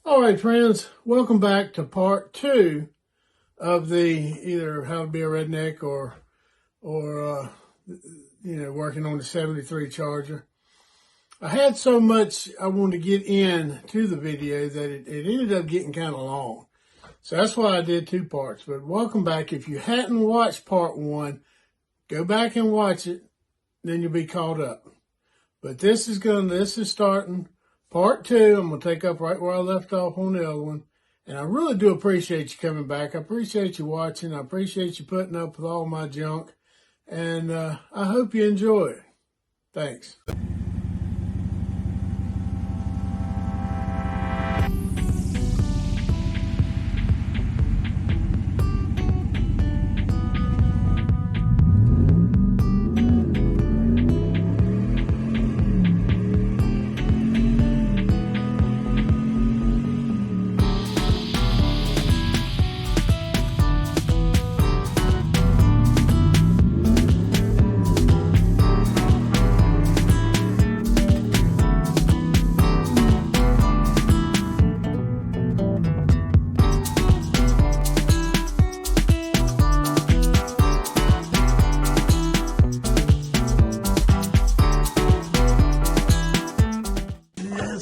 All right, friends, welcome back to part 2 of the either how to be a redneck or working on the 73 Charger. I had so much I wanted to get into the video that it ended up getting kind of long. So that's why I did 2 parts. But welcome back. If you hadn't watched part 1, go back and watch it, then you'll be caught up. But this is starting part 2. I'm going to take up right where I left off on the other one. And I really do appreciate you coming back. I appreciate you watching. I appreciate you putting up with all my junk. And I hope you enjoy it. Thanks.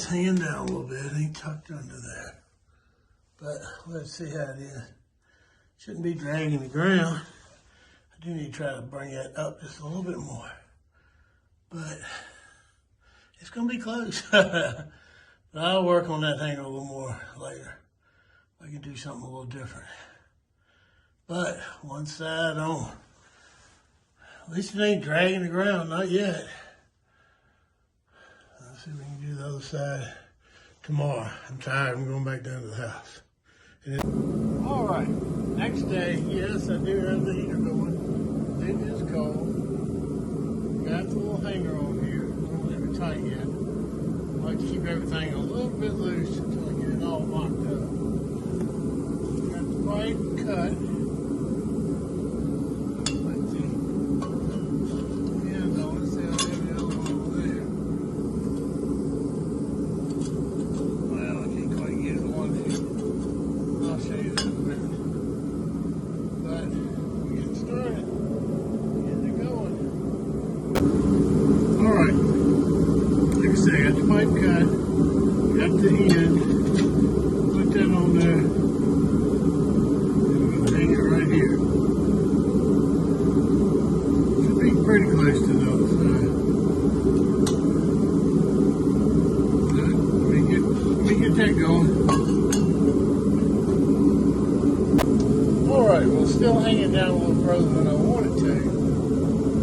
Hanging down a little bit, ain't tucked under there. But let's see how it is. Shouldn't be dragging the ground. I do need to try to bring that up just a little bit more. But it's gonna be close. But I'll work on that thing a little more later. I can do something a little different. But one side on. At least it ain't dragging the ground, not yet. See if we can do the other side tomorrow. I'm tired. I'm going back down to the house. All right. Next day, yes, I do have the heater going. It is cold. Got the little hanger on here. I don't leave it tight yet. I like to keep everything a little bit loose until I get it all locked up. Got the pipe cut. I got the pipe cut, got the end, put that on there, and we're going to hang it right here. Should be pretty close to the other side. Let me get that going. Alright, well, still hanging down a little further than I wanted to,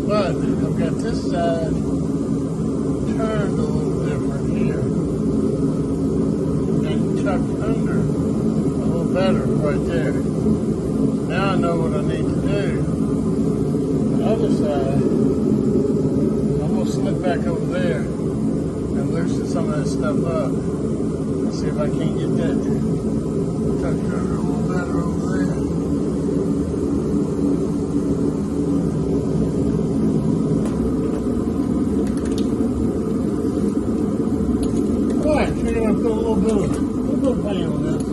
but I've got this side turned a little different here and tucked under a little better right there. Now I know what I need to do. The other side, I'm going to slip back over there and loosen some of that stuff up and see if I can't get that tucked under a little better over there. I'm going to put a little bit of paint on this.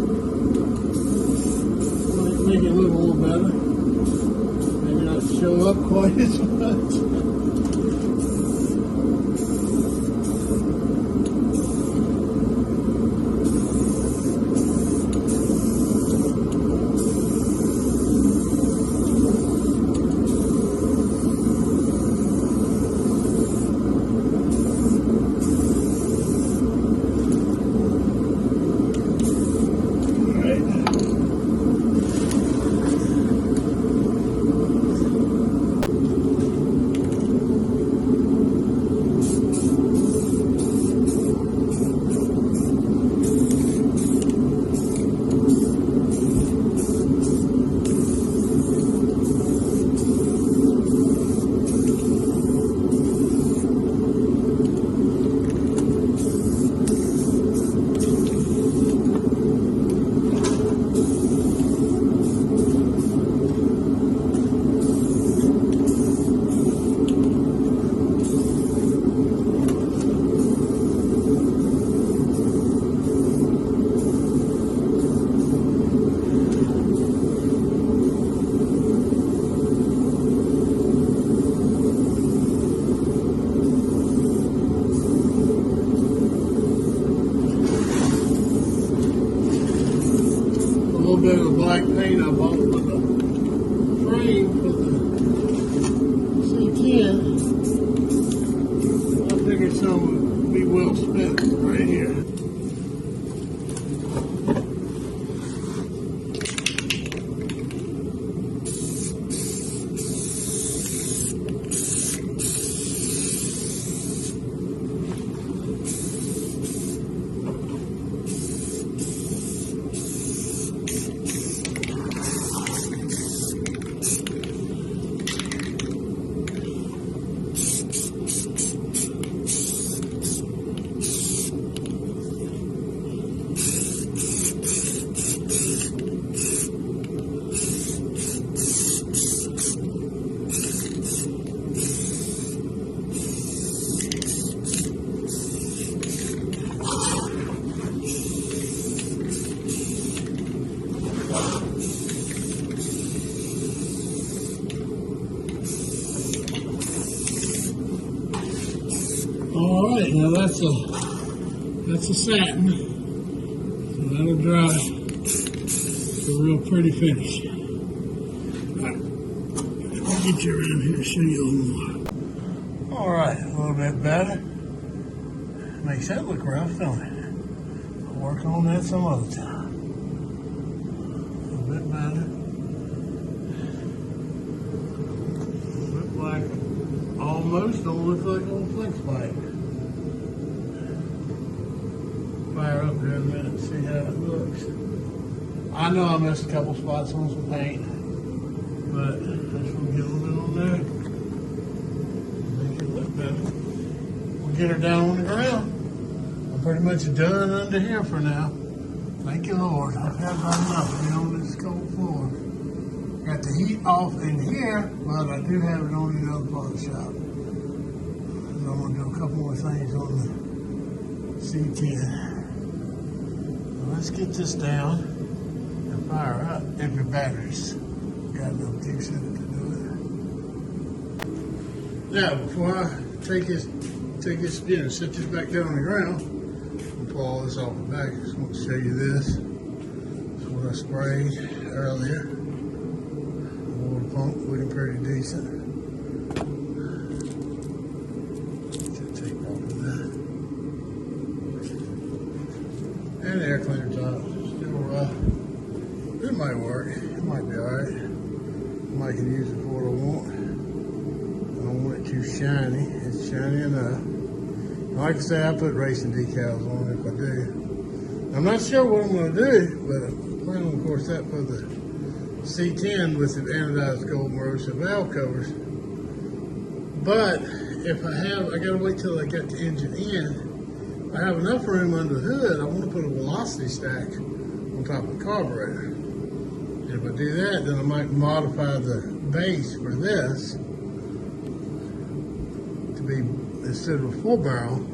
Make it look a little better. Maybe not show up quite as much. bit of black paint I bought for the frame for the C10. I figured some would be well spent right here. All right, now that's a satin, so that'll dry to a real pretty finish. All right, I'll get you around here to show you a little more. All right, a little bit better. Makes that look rough, don't it? I'll work on that some other time. A little bit better. A little bit blacker. Almost don't look like a little flex pipe. Fire up here in a minute and see how it looks. I know I missed a couple spots on some paint, but just we'll get a little bit on there. Make it look better. We'll get her down on the ground. I'm pretty much done under here for now. Thank you, Lord. I've had about enough to be on this cold floor. Got the heat off in here, but I do have it on in the other part of the shop. So I'm going to do a couple more things on the C10. Let's get this down and fire up if your battery's got enough juice in it to do it. Now, before I take this, set this back down on the ground, I'll pull all this off the back. I just want to show you this. This is what I sprayed earlier. The water pump looking pretty decent. And the air cleaner top, still rough. It might work. It might be alright. I can use it for what I want. I don't want it too shiny. It's shiny enough. Like I say, I put racing decals on it if I do. I'm not sure what I'm going to do, but I plan on, of course, that for the C10 with the anodized gold Marosa valve covers. But if I gotta wait till I get the engine in. I have enough room under the hood. I want to put a velocity stack on top of the carburetor. And if I do that, then I might modify the base for this to be, instead of a full barrel,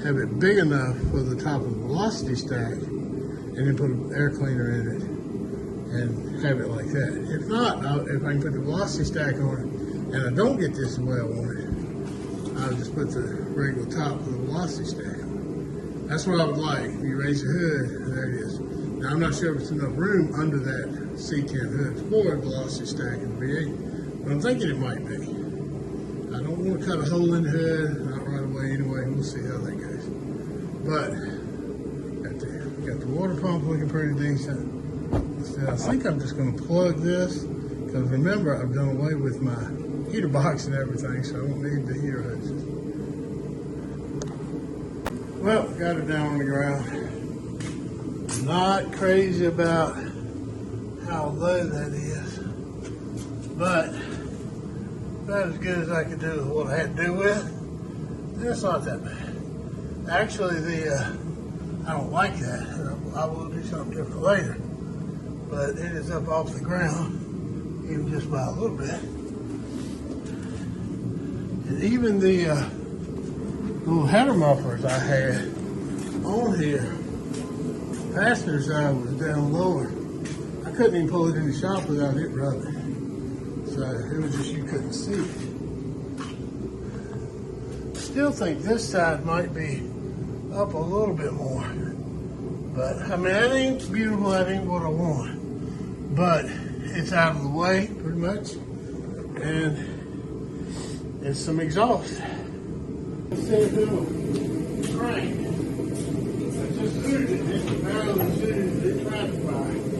have it big enough for the top of the velocity stack, and then put an air cleaner in it and have it like that. If not, if I can put the velocity stack on it and I don't get this the way I want it, I'll just put the regular top of the velocity stack on. That's what I would like. You raise the hood, there it is. Now I'm not sure if it's enough room under that C10 hood for a velocity stack in the V8, but I'm thinking it might be. I don't want to cut a hole in the hood, not right away anyway. We'll see how that goes. But got the water pump looking pretty decent. So I think I'm just going to plug this, because remember I've done away with my heater box and everything, so I won't need the heater hoses. Well, got it down on the ground. Not crazy about how low that is, but about as good as I could do with what I had to do with. And it's not that bad. Actually, I don't like that. I will do something different later, but it is up off the ground, even just by a little bit. And even the little header mufflers I had on here, passenger side was down lower. I couldn't even pull it in the shop without it rubbing. So it was just you couldn't see it. Still think this side might be up a little bit more. But I mean, that ain't beautiful, that ain't what I want. but it's out of the way pretty much, and it's some exhaust. Instead of doing a crank, I just hooded it. It's the barrel of the it tried to fire.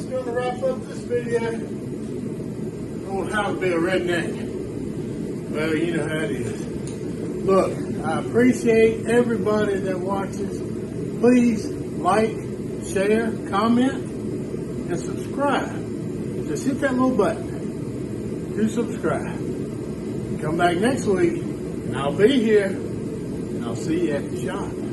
going to wrap up this video on how to be a redneck. Well, you know how it is. Look, I appreciate everybody that watches. Please like, share, comment, and subscribe. Just hit that little button to subscribe. Come back next week, and I'll be here, and I'll see you at the shop.